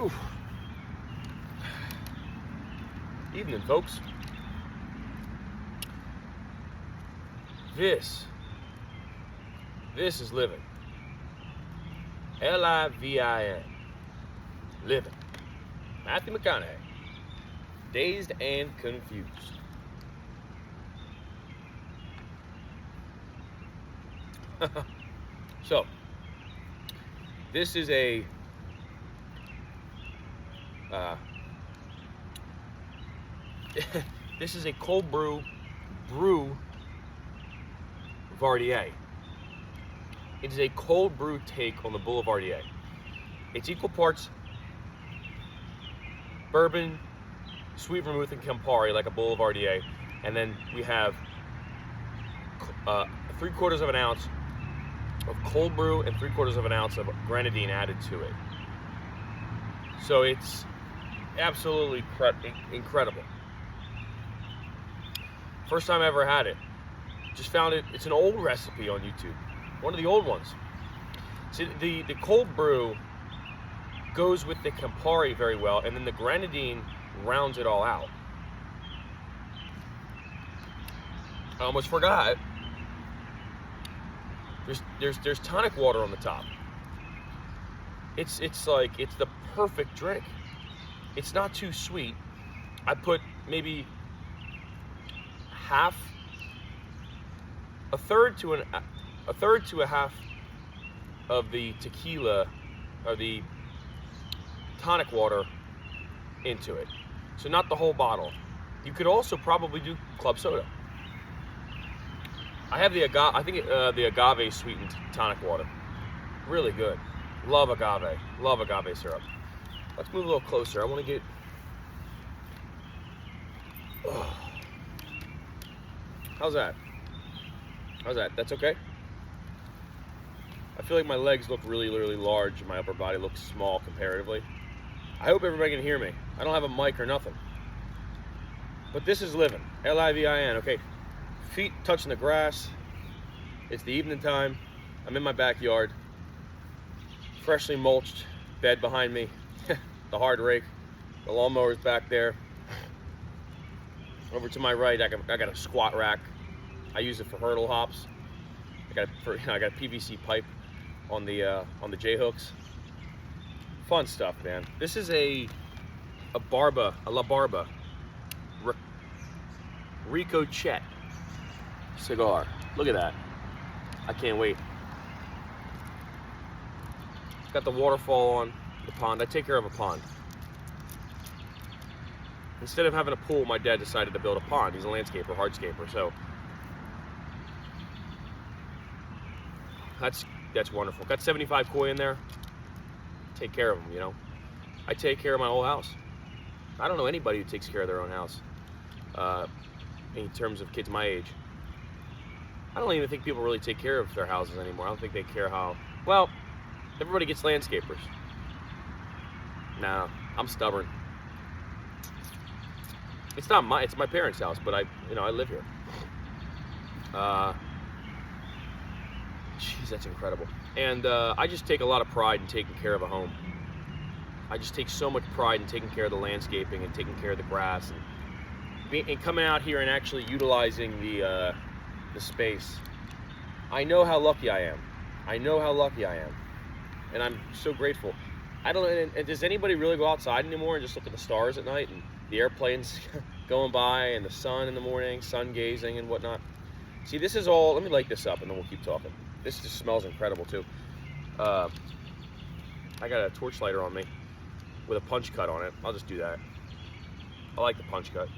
Oof. Evening, folks. This is living. Livin. Living. Matthew McConaughey. Dazed and confused. So, this is a this is a cold brew Vardier. It is a cold brew take on the Boulevardier. It's equal parts bourbon, sweet vermouth, and Campari, like a Boulevardier, and then we have 3/4 of an ounce of cold brew and 3/4 of an ounce of grenadine added to it. So it's absolutely incredible. First time I ever had it. Just found it. It's an old recipe on YouTube. One of the old ones. See, the cold brew goes with the Campari very well, and then the grenadine rounds it all out. I almost forgot. There's tonic water on the top. It's the perfect drink. It's not too sweet. I put maybe a third to a half of the tequila or the tonic water into it. So not the whole bottle. You could also probably do club soda. I have the agave sweetened tonic water. Really good. Love agave. Love agave syrup. Let's move a little closer. I want to get. Oh. How's that? That's okay? I feel like my legs look really, really large and my upper body looks small comparatively. I hope everybody can hear me. I don't have a mic or nothing. But this is living. Livin. Okay. Feet touching the grass. It's the evening time. I'm in my backyard. Freshly mulched. Bed behind me. The hard rake. The lawnmower's back there. Over to my right, I got a squat rack. I use it for hurdle hops. I got a PVC pipe on the J hooks. Fun stuff, man. This is a La Barba Ricochet cigar. Look at that. I can't wait. Got the waterfall on the pond. I take care of a pond. Instead of having a pool, my dad decided to build a pond. He's a landscaper, hardscaper, so that's wonderful. Got 75 koi in there. Take care of them, you know. I take care of my whole house. I don't know anybody who takes care of their own house in terms of kids my age. I don't even think people really take care of their houses anymore. I don't think they care how. Well, everybody gets landscapers. Nah, I'm stubborn. It's my parents' house, but I live here. Jeez, that's incredible. And I just take a lot of pride in taking care of a home. I just take so much pride in taking care of the landscaping and taking care of the grass and coming out here and actually utilizing the space. I know how lucky I am. And I'm so grateful. I don't know, and does anybody really go outside anymore and just look at the stars at night and the airplanes going by and the sun in the morning, sun gazing and whatnot? See, this is all, let me light this up and then we'll keep talking. This just smells incredible too. I got a torch lighter on me with a punch cut on it. I'll just do that. I like the punch cut.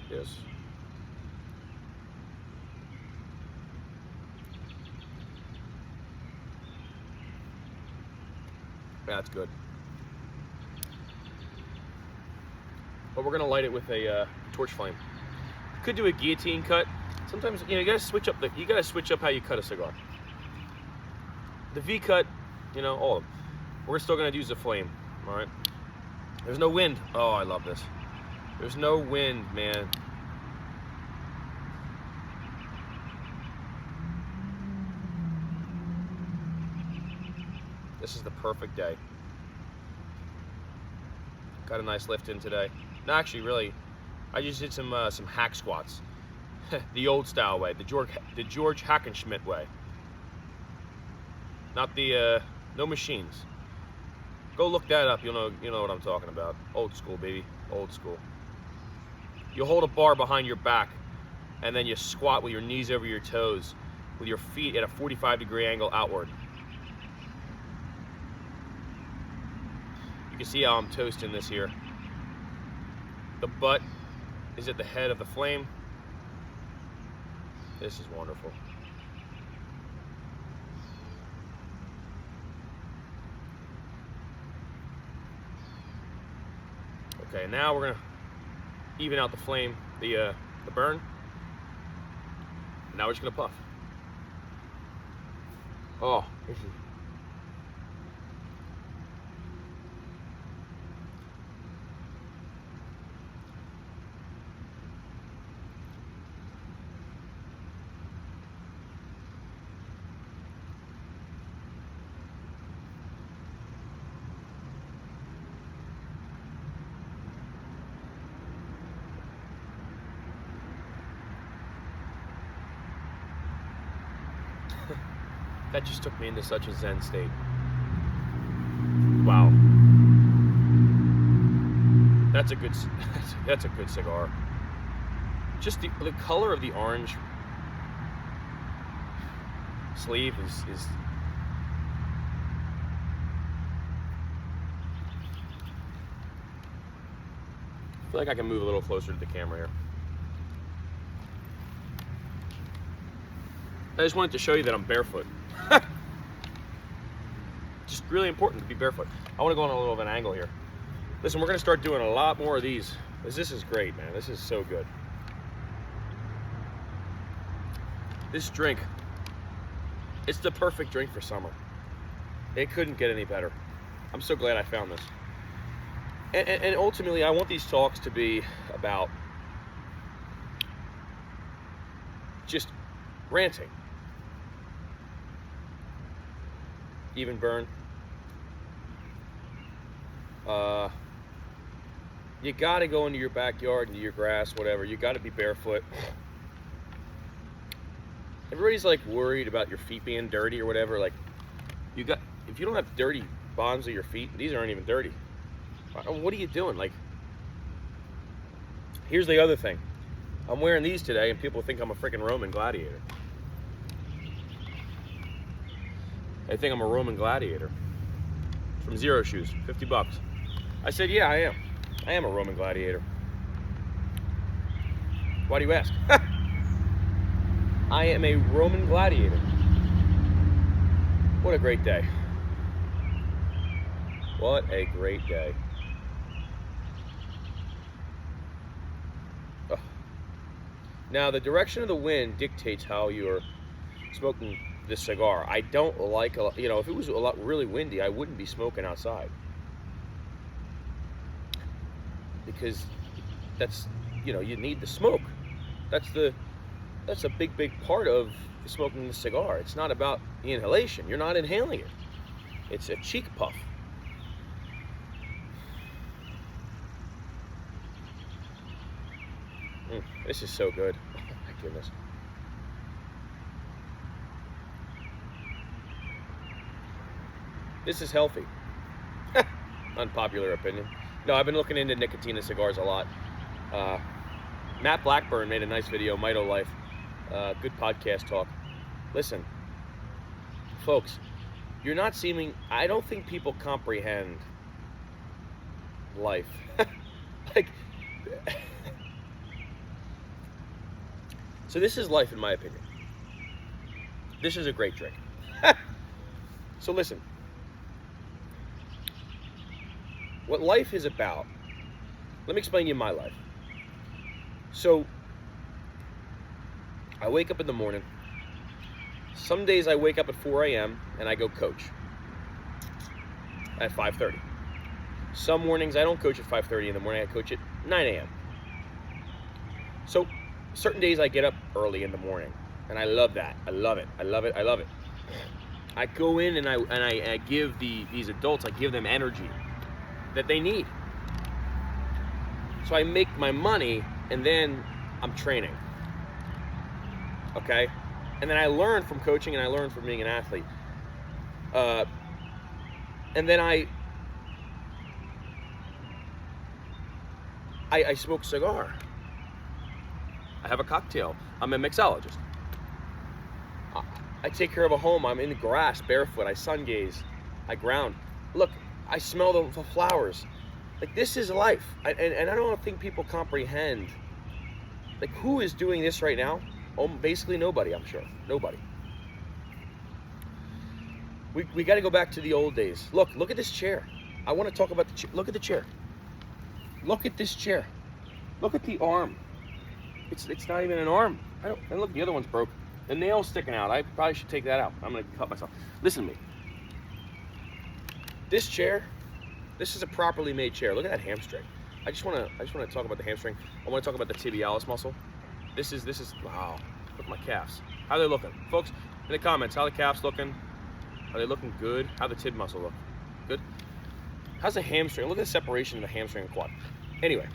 Yes. That's good. But we're gonna light it with a torch flame. Could do a guillotine cut. Sometimes you gotta switch up how you cut a cigar. The V cut, all of them. We're still gonna use the flame. All right. There's no wind. Oh, I love this. There's no wind, man. This is the perfect day. Got a nice lift in today. No, actually, really, I just did some hack squats, the old style way, the George Hackenschmidt way. Not the no machines. Go look that up. You know what I'm talking about. Old school, baby. Old school. You hold a bar behind your back, and then you squat with your knees over your toes, with your feet at a 45-degree angle outward. You can see how I'm toasting this here. The butt is at the head of the flame. This is wonderful. Okay, now we're gonna even out the flame, the burn. Now we're just gonna puff. Oh, this is. That just took me into such a Zen state. Wow. That's a good cigar. Just the color of the orange sleeve is I feel like I can move a little closer to the camera here. I just wanted to show you that I'm barefoot. Just really important to be barefoot. I want to go on a little of an angle here. Listen, we're going to start doing a lot more of these. This is great, man. This is so good. This drink, it's the perfect drink for summer. It couldn't get any better. I'm so glad I found this. And ultimately, I want these talks to be about just ranting. Even burn. You gotta go into your backyard, into your grass, whatever. You gotta be barefoot. Everybody's like worried about your feet being dirty or whatever. Like, if you don't have dirty bottoms of your feet, these aren't even dirty. What are you doing? Like, here's the other thing. I'm wearing these today, and people think I'm a freaking Roman gladiator. They think I'm a Roman gladiator. From Zero Shoes, 50 bucks. I said, yeah, I am. I am a Roman gladiator. Why do you ask? I am a Roman gladiator. What a great day. What a great day. Oh. Now, the direction of the wind dictates how you're smoking this cigar. I don't like, if it was a lot really windy, I wouldn't be smoking outside. Because that's, you need the smoke. That's a big part of smoking the cigar. It's not about the inhalation. You're not inhaling it. It's a cheek puff. This is so good. Oh my goodness. This is healthy. Unpopular opinion. No, I've been looking into Nicotina cigars a lot. Matt Blackburn made a nice video, Mito Life. Good podcast talk. Listen, folks, you're not seeming, I don't think people comprehend life. Like, so this is life in my opinion. This is a great drink. So listen, what life is about, let me explain to you my life. So, I wake up in the morning. Some days I wake up at 4 a.m. and I go coach at 5:30. Some mornings I don't coach at 5:30 in the morning, I coach at 9 a.m. So, certain days I get up early in the morning, and I love that. I love it. I love it. I love it. I go in and I give these adults, I give them energy that they need. So I make my money, and then I'm training. Okay? And then I learn from coaching, and I learn from being an athlete. And then I smoke a cigar. I have a cocktail. I'm a mixologist. I take care of a home. I'm in the grass barefoot. I sun gaze. I ground. Look, I smell the flowers. Like, this is life. And I don't think people comprehend. Like, who is doing this right now? Oh, basically nobody, I'm sure. Nobody. We got to go back to the old days. Look at this chair. I want to talk about the chair. Look at the chair. Look at this chair. Look at the arm. It's not even an arm. And look, the other one's broke. The nail's sticking out. I probably should take that out. I'm going to cut myself. Listen to me. This chair, this is a properly made chair. Look at that hamstring. I just want to talk about the hamstring. I want to talk about the tibialis muscle. This is wow. Look at my calves. How are they looking? Folks, in the comments, how are the calves looking? Are they looking good? How the tib muscle look? Good? How's the hamstring? Look at the separation of the hamstring and quad. Anyway.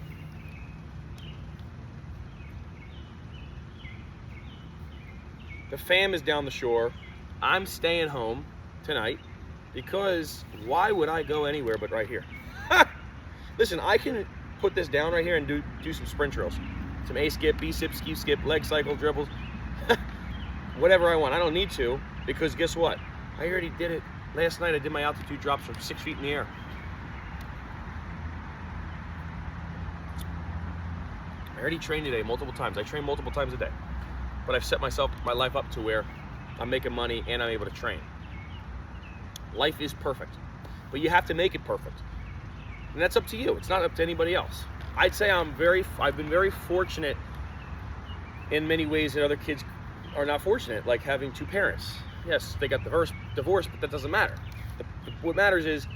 The fam is down the shore. I'm staying home tonight because why would I go anywhere but right here? Listen, I can put this down right here and do some sprint drills. Some A skip, B skip, ski skip, leg cycle, dribbles. Whatever I want. I don't need to because guess what? I already did it. Last night I did my altitude drops from 6 feet in the air. I already trained today multiple times. I train multiple times a day. But I've set my life up to where I'm making money and I'm able to train. Life is perfect, but you have to make it perfect. And that's up to you. It's not up to anybody else. I'd say I've been very fortunate in many ways that other kids are not fortunate, like having two parents. Yes, they got divorced, but that doesn't matter. What matters is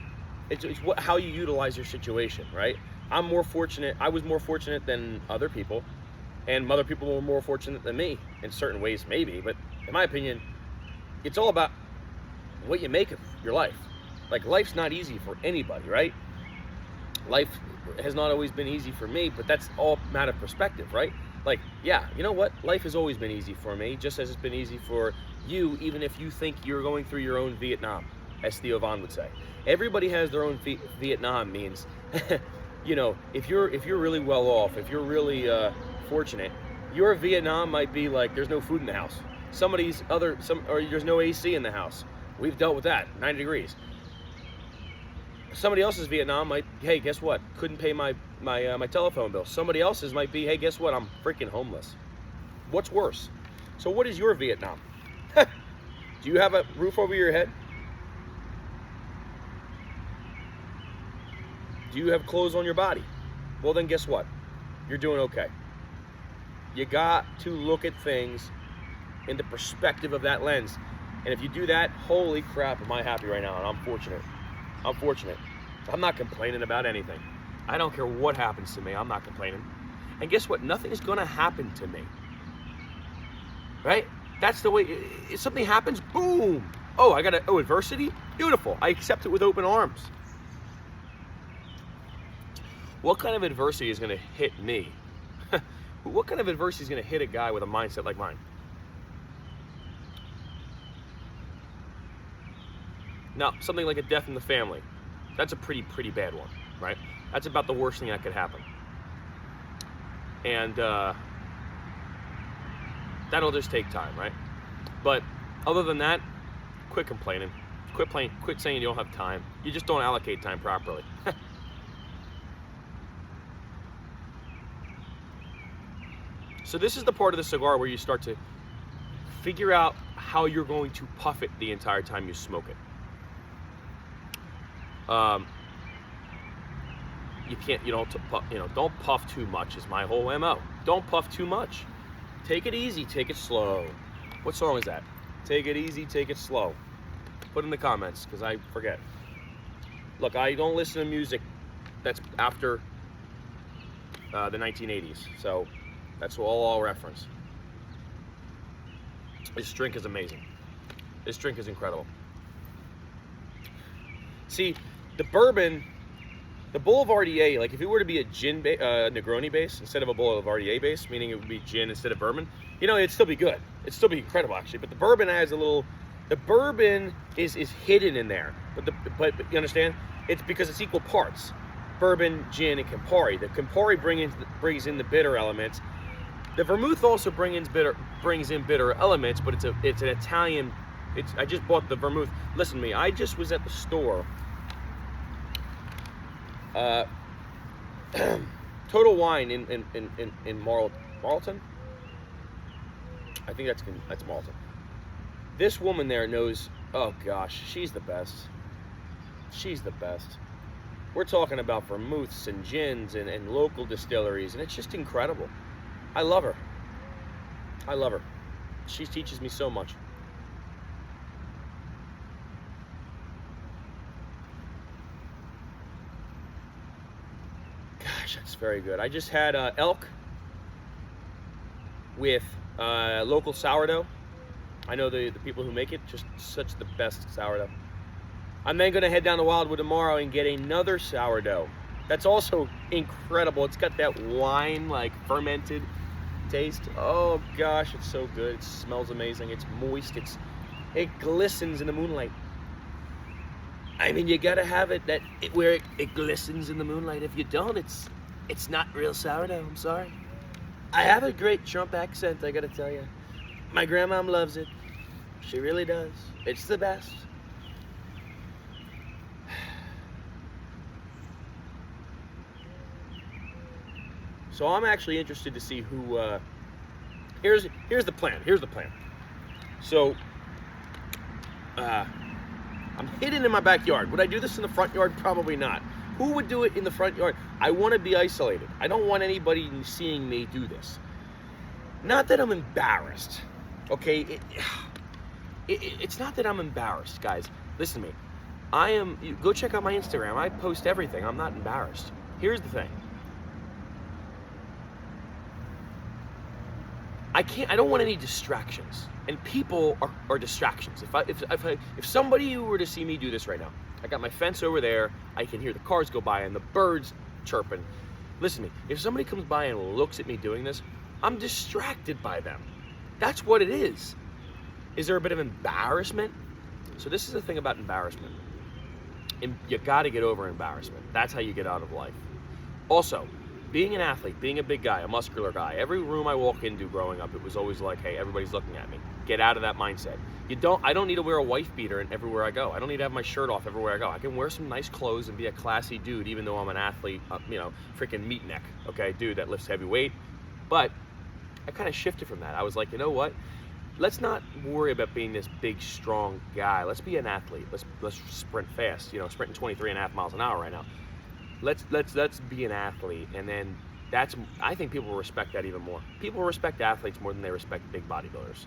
how you utilize your situation, right? I was more fortunate than other people. And other people were more fortunate than me in certain ways, maybe. But in my opinion, it's all about what you make of your life. Like, life's not easy for anybody, right? Life has not always been easy for me, but that's all a matter of perspective, right? Like, yeah, you know what? Life has always been easy for me, just as it's been easy for you, even if you think you're going through your own Vietnam, as Theo Von would say. Everybody has their own Vietnam means, you know, if you're really well off, if you're really fortunate, your Vietnam might be like there's no food in the house. Or there's no AC in the house. We've dealt with that, 90 degrees. Somebody else's Vietnam might, hey, guess what? Couldn't pay my telephone bill. Somebody else's might be, hey, guess what? I'm freaking homeless. What's worse? So what is your Vietnam? Do you have a roof over your head? Do you have clothes on your body? Well, then guess what? You're doing okay. You got to look at things in the perspective of that lens. And if you do that, holy crap, am I happy right now. And I'm fortunate. I'm not complaining about anything. I don't care what happens to me. I'm not complaining. And guess what? Nothing is going to happen to me. Right? That's the way. If something happens, boom. Oh, adversity? Beautiful. I accept it with open arms. What kind of adversity is going to hit me? What kind of adversity is going to hit a guy with a mindset like mine? Now, something like a death in the family, that's a pretty bad one, right? That's about the worst thing that could happen. And that'll just take time, right? But other than that, quit complaining. Quit saying you don't have time. You just don't allocate time properly. So this is the part of the cigar where you start to figure out how you're going to puff it the entire time you smoke it. Don't puff too much is my whole MO. Don't puff too much. Take it easy, take it slow. What song is that? Take it easy, take it slow. Put in the comments, because I forget. Look, I don't listen to music that's after the 1980s, so that's all I'll reference. This drink is amazing. This drink is incredible. See, the bourbon, the Boulevardier, like if it were to be a gin Negroni base instead of a Boulevardier base, meaning it would be gin instead of bourbon, you know, it'd still be good. It'd still be incredible, actually. But the bourbon has a little, the bourbon is hidden in there. But you understand? It's because it's equal parts. Bourbon, gin, and Campari. The Campari brings in the bitter elements. The vermouth also brings in bitter elements, but it's an Italian. I just bought the vermouth. Listen to me. I just was at the store. Total Wine in Marlton. I think that's Marlton. This woman there knows. Oh gosh, she's the best. She's the best. We're talking about vermouths and gins and local distilleries, and it's just incredible. I love her. I love her. She teaches me so much. Gosh, that's very good. I just had elk with local sourdough. I know the people who make it, just such the best sourdough. I'm then going to head down to Wildwood tomorrow and get another sourdough. That's also incredible. It's got that wine, like fermented taste. Oh gosh, it's so good. It smells amazing. It's moist. It glistens in the moonlight. I mean, you gotta have it where it glistens in the moonlight. If you don't, it's not real sourdough. I'm sorry. I have a great Trump accent, I gotta tell you. My grandmom loves it. She really does. It's the best. So I'm actually interested to see who. Here's the plan. Here's the plan. So I'm hidden in my backyard. Would I do this in the front yard? Probably not. Who would do it in the front yard? I want to be isolated. I don't want anybody seeing me do this. Not that I'm embarrassed. Okay, it's not that I'm embarrassed, guys. Listen to me. Go check out my Instagram. I post everything. I'm not embarrassed. Here's the thing. I don't want any distractions, and people are distractions. If somebody were to see me do this right now, I got my fence over there, I can hear the cars go by and the birds chirping. Listen to me, if somebody comes by and looks at me doing this, I'm distracted by them. That's what it is. Is there a bit of embarrassment? So this is the thing about embarrassment. You got to get over embarrassment. That's how you get out of life. Also, being an athlete, being a big guy, a muscular guy, every room I walk into growing up, it was always like, hey, everybody's looking at me. Get out of that mindset. I don't need to wear a wife beater everywhere I go. I don't need to have my shirt off everywhere I go. I can wear some nice clothes and be a classy dude, even though I'm an athlete, freaking meat neck, okay, dude that lifts heavy weight. But I kind of shifted from that. I was like, you know what? Let's not worry about being this big, strong guy. Let's be an athlete. Let's sprint fast. Sprinting 23.5 miles an hour right now. Let's be an athlete, and then I think people will respect that even more. People respect athletes more than they respect big bodybuilders.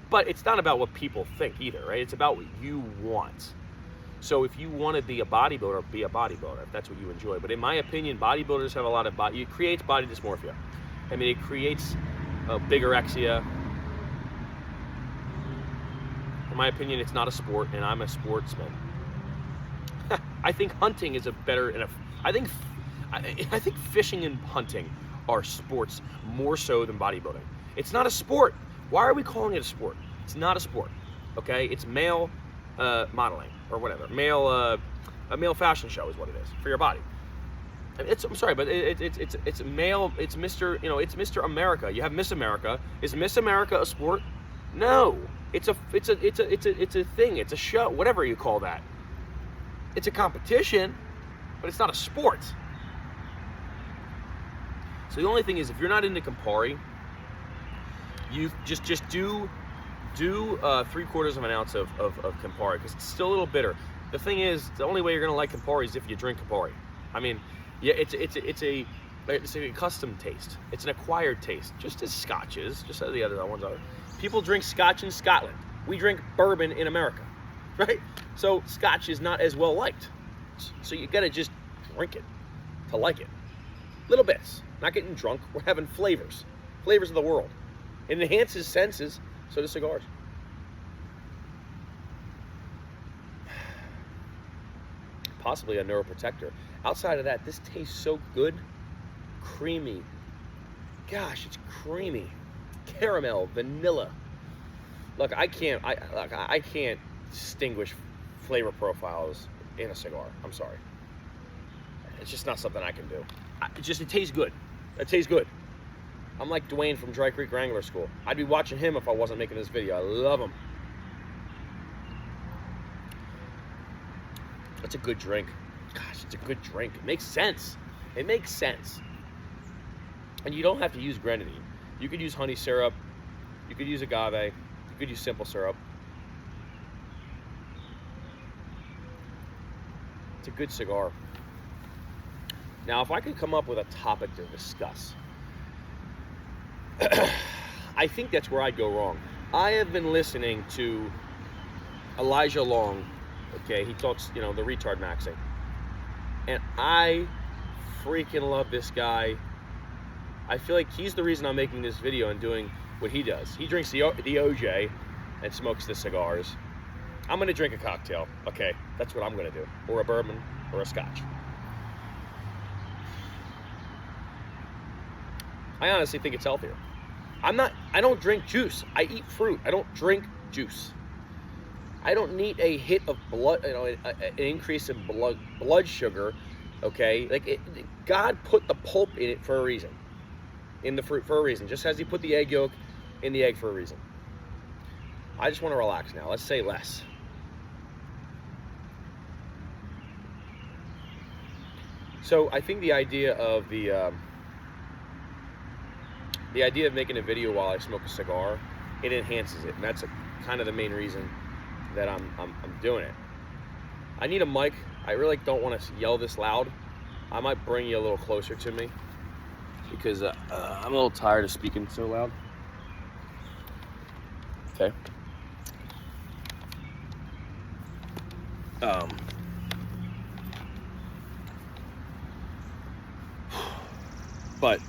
But it's not about what people think either, right? It's about what you want. So if you want to be a bodybuilder, be a bodybuilder, if that's what you enjoy. But in my opinion, bodybuilders have a lot of it creates body dysmorphia. I mean, it creates bigorexia. In my opinion, it's not a sport, and I'm a sportsman. I think hunting is I think fishing and hunting are sports more so than bodybuilding. It's not a sport. Why are we calling it a sport? It's not a sport. Okay, it's male modeling or whatever. A male fashion show is what it is for your body. I'm sorry, but it's male. It's Mr. It's Mr. America. You have Miss America. Is Miss America a sport? No. It's a thing. It's a show. Whatever you call that. It's a competition, but it's not a sport. So the only thing is, if you're not into Campari, you just do 3/4 of an ounce of Campari, because it's still a little bitter. The thing is, the only way you're gonna like Campari is if you drink Campari. I mean, yeah, it's a custom taste. It's an acquired taste, just as Scotch is, just as the other ones are. People drink Scotch in Scotland. We drink bourbon in America, right? So Scotch is not as well liked. So you gotta just drink it to like it. Little bits. Not getting drunk. We're having flavors. Flavors of the world. It enhances senses, so do cigars. possibly a neuroprotector. Outside of that, this tastes so good. Creamy. Gosh, it's creamy. Caramel, vanilla. Look, I can't distinguish flavor profiles in a cigar. I'm sorry. It's just not something I can do. It tastes good. It tastes good. I'm like Dwayne from Dry Creek Wrangler School. I'd be watching him if I wasn't making this video. I love him. It's a good drink. Gosh, it's a good drink. It makes sense. It makes sense. And you don't have to use grenadine. You could use honey syrup. You could use agave. You could use simple syrup. It's a good cigar. Now, if I could come up with a topic to discuss, I think that's where I'd go wrong. I have been listening to Elijah Long. Okay, he talks, the retard maxing. And I freaking love this guy. I feel like he's the reason I'm making this video and doing what he does. He drinks the OJ and smokes the cigars. I'm going to drink a cocktail. Okay, that's what I'm going to do. Or a bourbon or a scotch. I honestly think it's healthier. I don't drink juice. I eat fruit. I don't drink juice. I don't need a hit of blood, an increase in blood sugar, okay? Like, God put the pulp in it for a reason, in the fruit for a reason, just as he put the egg yolk in the egg for a reason. I just want to relax now. Let's say less. So I think the idea of making a video while I smoke a cigar, it enhances it, and that's kind of the main reason that I'm doing it. I need a mic. I really don't want to yell this loud. I might bring you a little closer to me because I'm a little tired of speaking so loud. Okay. But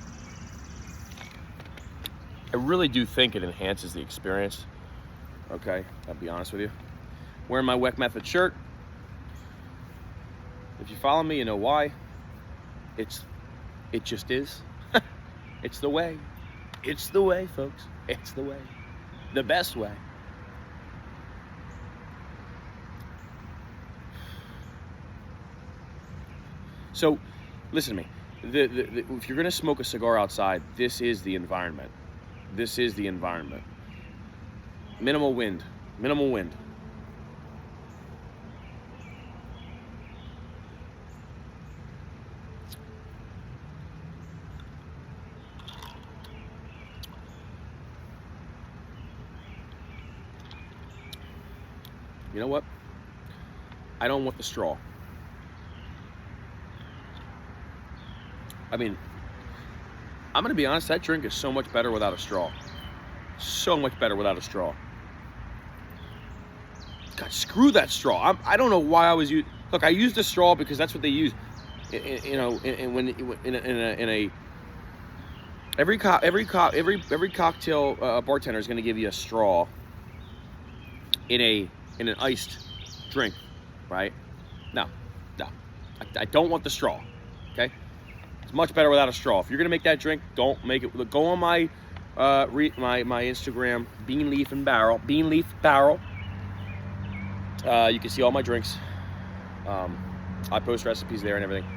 I really do think it enhances the experience. Okay, I'll be honest with you. Wearing my Weck Method shirt. If you follow me, you know why. It just is. It's the way. It's the way, folks. It's the way. The best way. So, listen to me. If you're going to smoke a cigar outside, this is the environment. This is the environment. Minimal wind. Minimal wind. You know what? I don't want the straw. I mean, I'm going to be honest, that drink is so much better without a straw. So much better without a straw. God, screw that straw. I don't know why I was using. Look, I used a straw because that's what they use. Every cocktail bartender is going to give you a straw in an iced drink, right? No. I don't want the straw. Okay. It's much better without a straw. If you're gonna make that drink, don't make it. Go on my my Instagram, Bean Leaf Barrel. You can see all my drinks. I post recipes there and everything.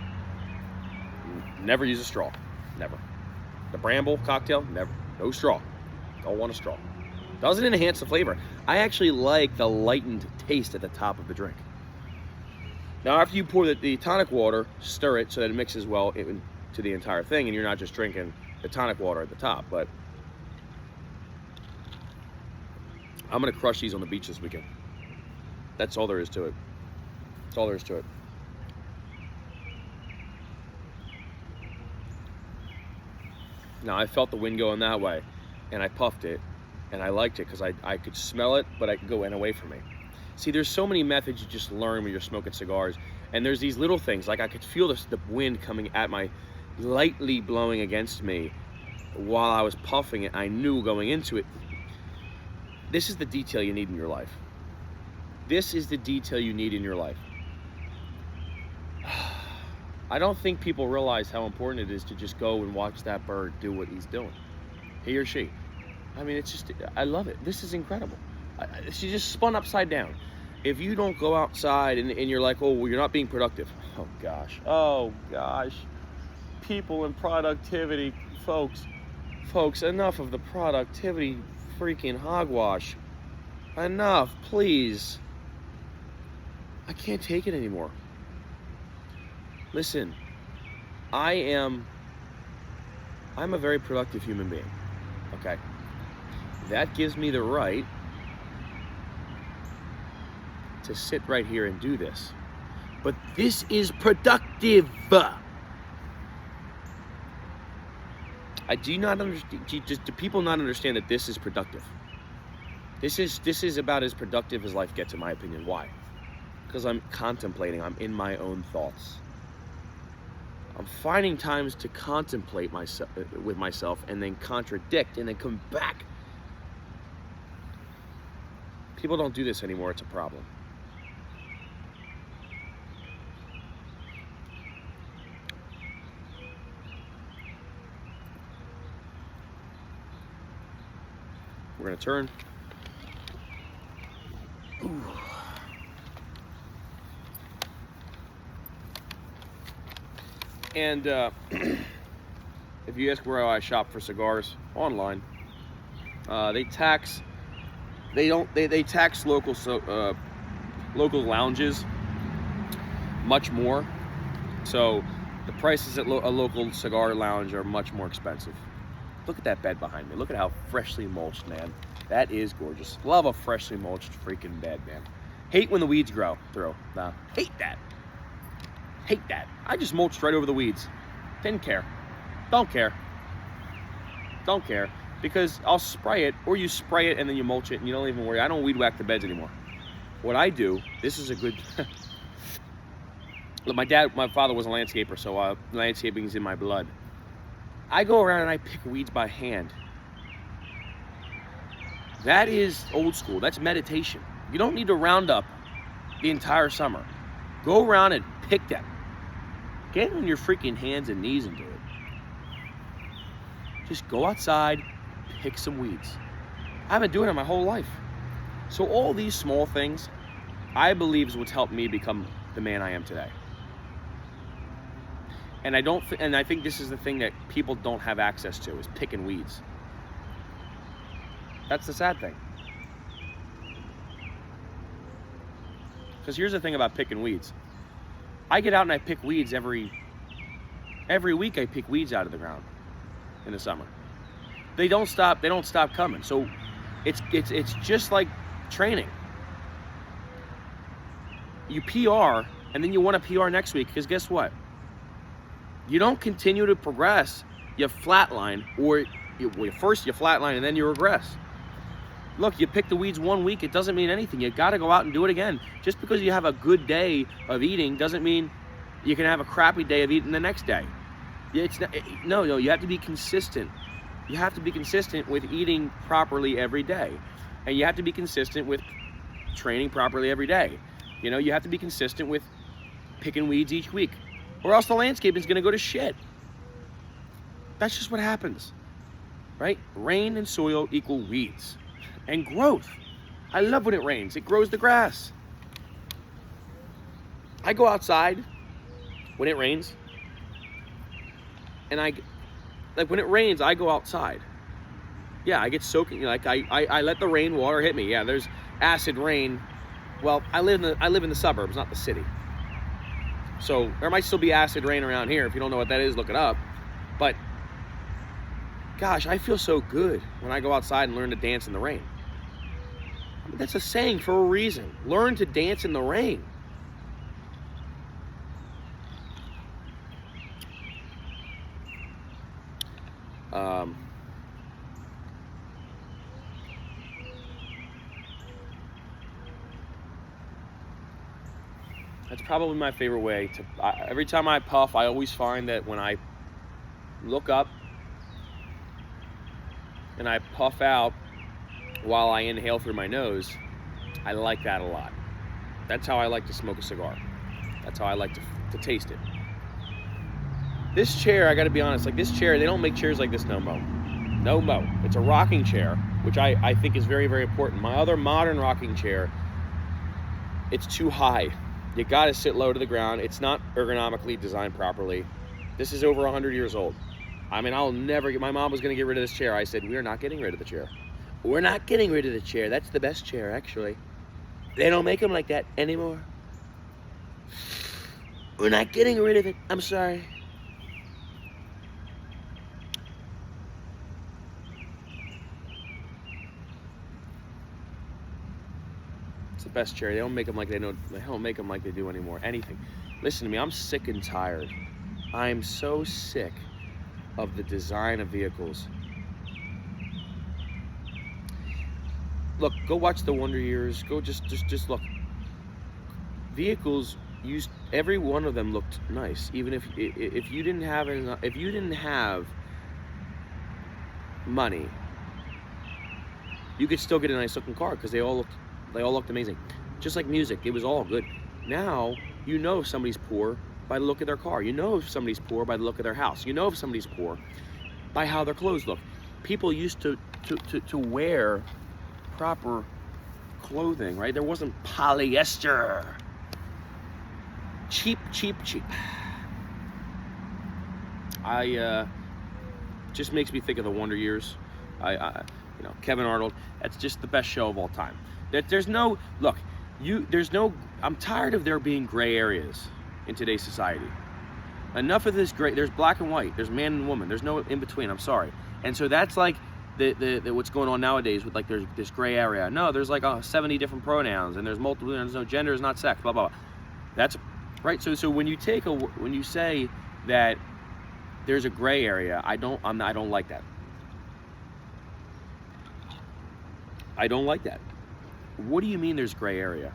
Never use a straw. Never. The Bramble cocktail, never. No straw. Don't want a straw. Doesn't enhance the flavor. I actually like the lightened taste at the top of the drink. Now, after you pour the tonic water, stir it so that it mixes well to the entire thing, and you're not just drinking the tonic water at the top. But I'm gonna crush these on the beach this weekend. That's all there is to it. That's all there is to it. Now, I felt the wind going that way, and I puffed it, and I liked it because I could smell it, but I could go away from me. See, there's so many methods you just learn when you're smoking cigars, and there's these little things, like I could feel the wind coming at my, lightly blowing against me while I was puffing it. I knew going into it, this is the detail you need in your life. This is the detail you need in your life. I don't think people realize how important it is to just go and watch that bird do what he's doing, he or she. I mean, it's just, I love it. This is incredible. She just spun upside down. If you don't go outside and you're like, oh, well, you're not being productive. Oh gosh. People and productivity, folks, enough of the productivity freaking hogwash. Enough, please. I can't take it anymore. Listen, I'm a very productive human being, okay? That gives me the right to sit right here and do this. But this is productive. Do not understand. Do people not understand that this is productive? This is about as productive as life gets, in my opinion. Why? Because I'm contemplating. I'm in my own thoughts. I'm finding times to contemplate with myself and then contradict and then come back. People don't do this anymore. It's a problem. We're going to turn. Ooh. And if you ask where I shop for cigars, online. They tax local lounges much more. So the prices at a local cigar lounge are much more expensive. Look at that bed behind me. Look at how freshly mulched, man. That is gorgeous. Love a freshly mulched freaking bed, man. Hate when the weeds grow through. Hate that. Hate that. I just mulched right over the weeds. Didn't care. Don't care. Don't care. Because I'll spray it, or you spray it and then you mulch it and you don't even worry. I don't weed whack the beds anymore. What I do, this is a good... Look, my father was a landscaper, so landscaping is in my blood. I go around and I pick weeds by hand. That is old school. That's meditation. You don't need to round up the entire summer. Go around and pick them. Get on your freaking hands and knees and do it. Just go outside, pick some weeds. I've been doing it my whole life. So all these small things, I believe, is what's helped me become the man I am today. And I think this is the thing that people don't have access to, is picking weeds. That's the sad thing. Because here's the thing about picking weeds. I get out and I pick weeds every week. I pick weeds out of the ground in the summer. They don't stop coming. So it's just like training. You PR and then you want to PR next week, because guess what? You don't continue to progress. You flatline, or first you flatline and then you regress. Look, you pick the weeds one week, it doesn't mean anything. You got to go out and do it again. Just because you have a good day of eating doesn't mean you can have a crappy day of eating the next day. No, you have to be consistent. You have to be consistent with eating properly every day. And you have to be consistent with training properly every day. You have to be consistent with picking weeds each week, or else the landscape is going to go to shit. That's just what happens, right? Rain and soil equal weeds and growth. I love when it rains. It grows the grass. I go outside when it rains, and when it rains, I go outside. Yeah, I get soaking. I let the rain water hit me. Yeah, there's acid rain. Well, I live in the suburbs, not the city. So there might still be acid rain around here. If you don't know what that is, look it up. But gosh, I feel so good when I go outside and learn to dance in the rain. I mean, that's a saying for a reason. Learn to dance in the rain. That's probably my favorite way to. Every time I puff, I always find that when I look up and I puff out while I inhale through my nose, I like that a lot. That's how I like to smoke a cigar. That's how I like to taste it. This chair, I got to be honest, like this chair, they don't make chairs like this no mo. No mo. It's a rocking chair, which I think is very, very important. My other modern rocking chair, it's too high. You got to sit low to the ground. It's not ergonomically designed properly. This is over 100 years old. I mean, I'll never get, my mom was going to get rid of this chair. I said, we're not getting rid of the chair. We're not getting rid of the chair. That's the best chair, actually. They don't make them like that anymore. We're not getting rid of it. I'm sorry. It's the best chair. They don't make them like they don't make them like they do anymore. Anything. Listen to me. I'm sick and tired. I'm so sick of the design of vehicles. Look, go watch the Wonder Years. Go just look. Vehicles used, every one of them looked nice. Even if you didn't have money, you could still get a nice looking car because they all looked amazing. Just like music, it was all good. Now you know if somebody's poor by the look of their car. You know if somebody's poor by the look of their house. You know if somebody's poor by how their clothes look. People used to wear proper clothing, right? There wasn't polyester. Cheap. Just makes me think of the Wonder Years. Kevin Arnold. That's just the best show of all time. I'm tired of there being gray areas in today's society. Enough of this gray. There's black and white. There's man and woman. There's no in between. I'm sorry. And so that's like the what's going on nowadays with like there's this gray area. No, there's like 70 different pronouns and there's multiple. There's no gender. Is not sex. Blah blah blah. That's right. So when you say that there's a gray area, I don't like that. I don't like that. What do you mean there's gray area?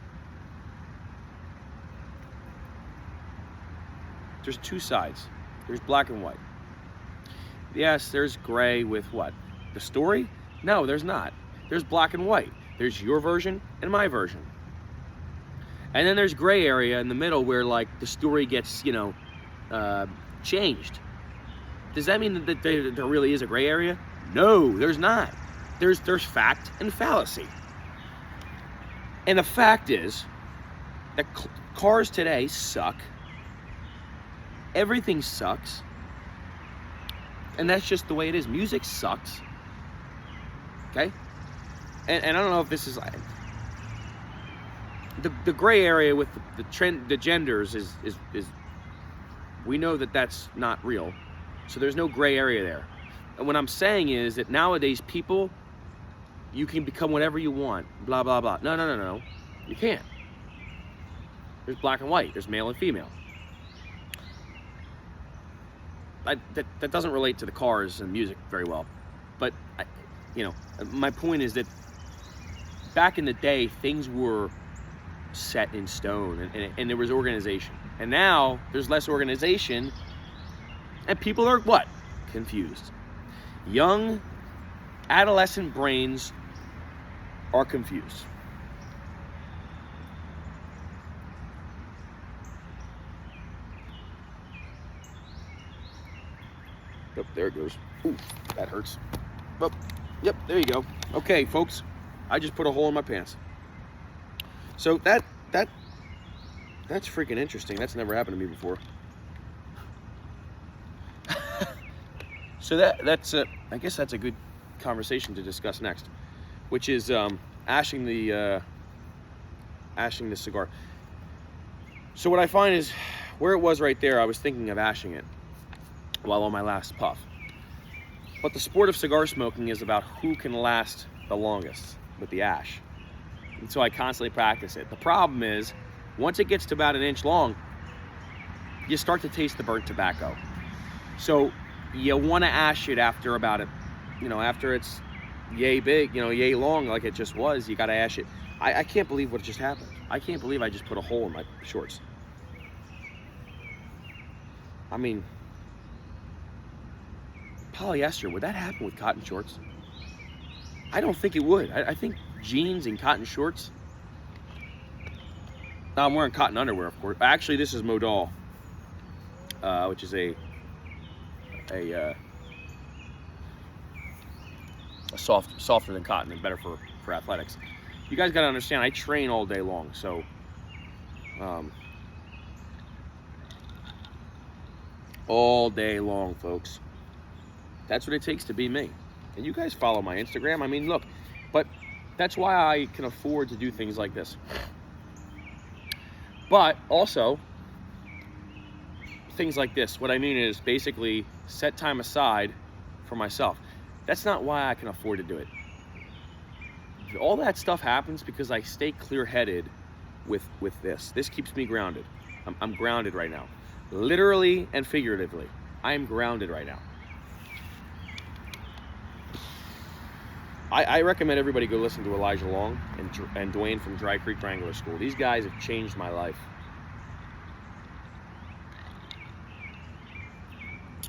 There's two sides. There's black and white. Yes, there's gray with what? The story? No, there's not. There's black and white. There's your version and my version. And then there's gray area in the middle where like the story gets, changed. Does that mean that there really is a gray area? No, there's not. There's fact and fallacy. And the fact is that cars today suck. Everything sucks. And that's just the way it is. Music sucks. Okay? And I don't know if this is like the gray area with the genders is we know that that's not real. So there's no gray area there. And what I'm saying is that nowadays people, you can become whatever you want, blah, blah, blah. No. You can't. There's black and white. There's male and female. That doesn't relate to the cars and music very well. But, my point is that back in the day, things were set in stone and there was organization. And now there's less organization and people are what? Confused. Young adolescent brains are confused. Yep, there it goes. Ooh, that hurts. Oh, yep, there you go. Okay, folks, I just put a hole in my pants. So that's freaking interesting. That's never happened to me before. So that's I guess that's a good conversation to discuss next, which is ashing the cigar. So what I find is where it was right there, I was thinking of ashing it while on my last puff. But the sport of cigar smoking is about who can last the longest with the ash. And so I constantly practice it. The problem is, once it gets to about an inch long, you start to taste the burnt tobacco. So you want to ash it after about it, after it's yay big, yay long like it just was, you got to ash it. I can't believe what just happened. I can't believe I just put a hole in my shorts. I mean, polyester, would that happen with cotton shorts? I don't think it would. I think jeans and cotton shorts. Now I'm wearing cotton underwear, of course. Actually, this is Modal, which is a a softer than cotton and better for athletics. You guys got to understand, I train all day long, so all day long, folks. That's what it takes to be me. And you guys follow my Instagram. I mean, look, but that's why I can afford to do things like this. But also, things like this, what I mean is basically set time aside for myself. That's not why I can afford to do it. All that stuff happens because I stay clear-headed with this. This keeps me grounded. I'm grounded right now. Literally and figuratively. I am grounded right now. I recommend everybody go listen to Elijah Long and Dwayne from Dry Creek Wrangler School. These guys have changed my life.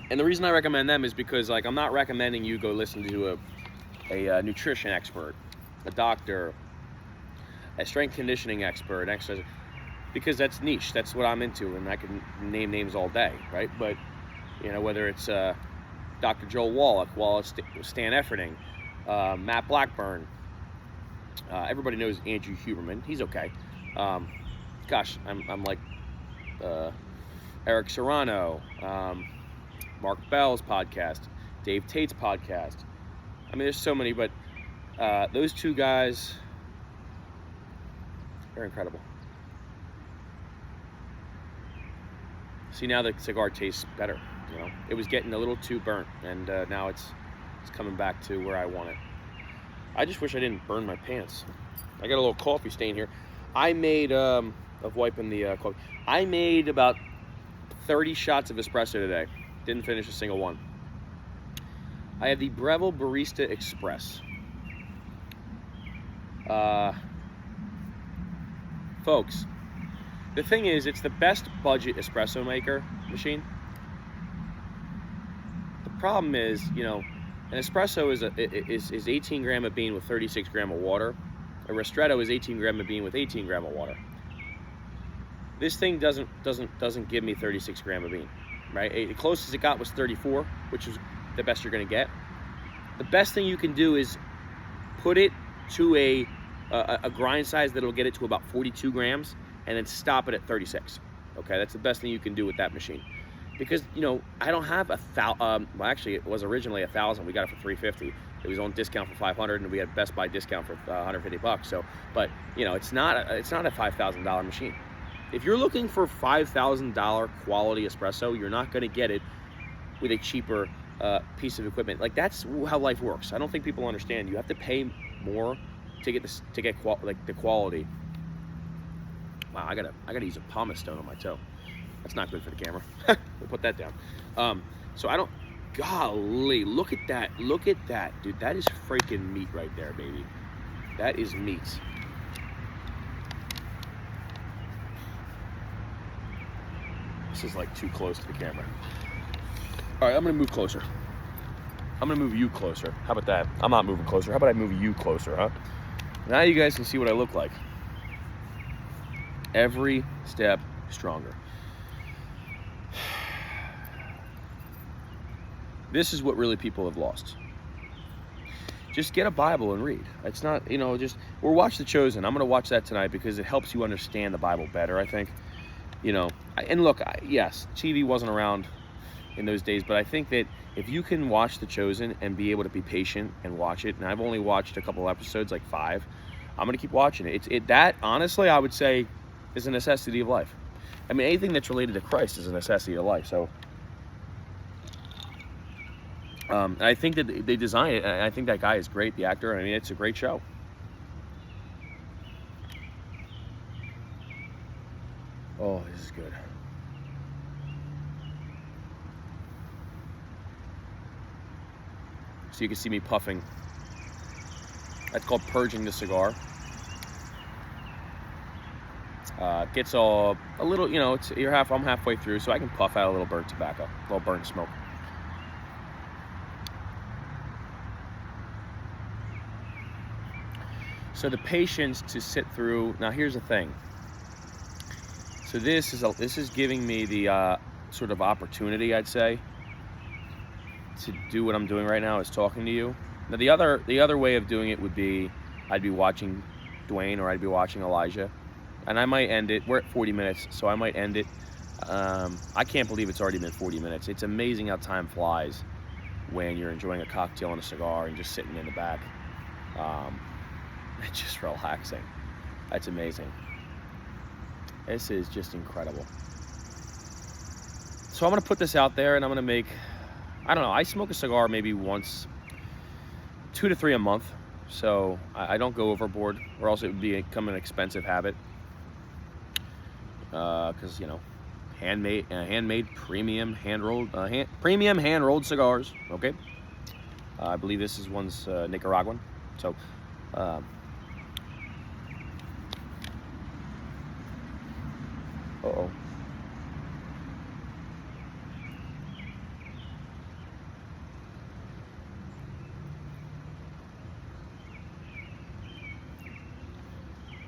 And the reason I recommend them is because, like, I'm not recommending you go listen to a nutrition expert, a doctor, a strength conditioning expert, an exercise, because that's niche. That's what I'm into, and I can name names all day, right? But, you know, whether it's Dr. Joel Wallach, Stan Efferding, Matt Blackburn, everybody knows Andrew Huberman. He's okay. Gosh, I'm like Eric Serrano, Mark Bell's podcast, Dave Tate's podcast. I mean, there's so many, but those two guys, they're incredible. See, now the cigar tastes better. You know, it was getting a little too burnt, and now it's coming back to where I want it. I just wish I didn't burn my pants. I got a little coffee stain here. I made, of wiping the coffee, I made about 30 shots of espresso today. Didn't finish a single one. I have the Breville Barista Express. Folks, the thing is, it's the best budget espresso maker machine. The problem is, you know, an espresso is 18 gram of bean with 36 gram of water. A ristretto is 18 gram of bean with 18 gram of water. This thing doesn't give me 36 gram of bean, right? The closest it got was 34, which is the best you're gonna get. The best thing you can do is put it to a grind size that'll get it to about 42 grams, and then stop it at 36. Okay, that's the best thing you can do with that machine. Because, you know, I don't have well, actually, it was originally 1,000. We got it for $350. It was on discount for $500, and we had Best Buy discount for $150. So, but you know, it's not a $5,000 machine. If you're looking for $5,000 quality espresso, you're not going to get it with a cheaper piece of equipment. Like, that's how life works. I don't think people understand. You have to pay more to get this, to get the quality. Wow, I gotta use a pumice stone on my toe. That's not good for the camera. We'll put that down. So I don't. Golly, look at that! Look at that, dude. That is freaking meat right there, baby. That is meat. This is like too close to the camera. All right, I'm gonna move closer. I'm gonna move you closer. How about that? I'm not moving closer. How about I move you closer, huh? Now you guys can see what I look like. Every step stronger. This is what really people have lost. Just get a Bible and read. It's not, you know, just, or watch The Chosen. I'm going to watch that tonight because it helps you understand the Bible better, I think. You know, and look, yes, TV wasn't around in those days, but I think that if you can watch The Chosen and be able to be patient and watch it, and I've only watched a couple episodes, like 5, I'm going to keep watching it. That, honestly, I would say, is a necessity of life. I mean, anything that's related to Christ is a necessity of life, so... and I think that they designed it, and I think that guy is great, the actor. I mean, it's a great show. Oh, this is good. So you can see me puffing. That's called purging the cigar. Gets all a little, you know, I'm halfway through, so I can puff out a little burnt tobacco, a little burnt smoke. So the patience to sit through. Now here's the thing. So this is giving me the sort of opportunity, I'd say, to do what I'm doing right now is talking to you. Now the other way of doing it would be I'd be watching Dwayne or I'd be watching Elijah, and I might end it. We're at 40 minutes, so I might end it. I can't believe it's already been 40 minutes. It's amazing how time flies when you're enjoying a cocktail and a cigar and just sitting in the back. It's just relaxing. That's amazing. This is just incredible. So I'm gonna put this out there and I'm gonna make, I don't know, I smoke a cigar maybe once, 2 to 3 a month. So I don't go overboard, or else it would become an expensive habit. Cause you know, handmade premium hand-rolled cigars, okay? I believe this is one's Nicaraguan. So, uh-oh.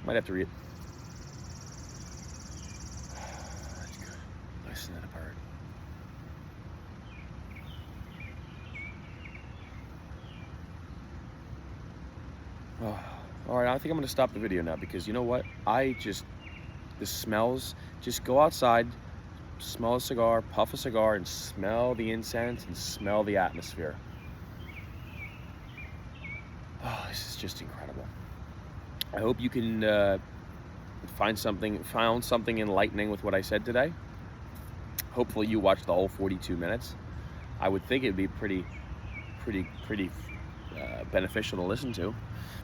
Might have to read it. That's good. Listen to the bird. Oh, all right, I think I'm gonna stop the video now because you know what? The smells, just go outside, smell a cigar, puff a cigar, and smell the incense and smell the atmosphere. Oh, this is just incredible. I hope you can found something enlightening with what I said today. Hopefully you watched the whole 42 minutes. I would think it'd be pretty beneficial to listen to,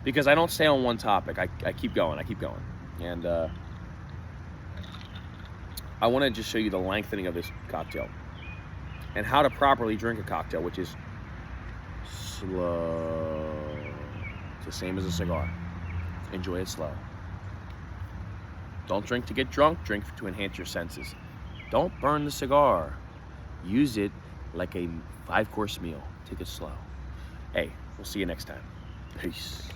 because I don't stay on one topic. I keep going, and I want to just show you the lengthening of this cocktail and how to properly drink a cocktail, which is slow. It's the same as a cigar. Enjoy it slow. Don't drink to get drunk, drink to enhance your senses. Don't burn the cigar. Use it like a 5-course meal. Take it slow. Hey, we'll see you next time. Peace.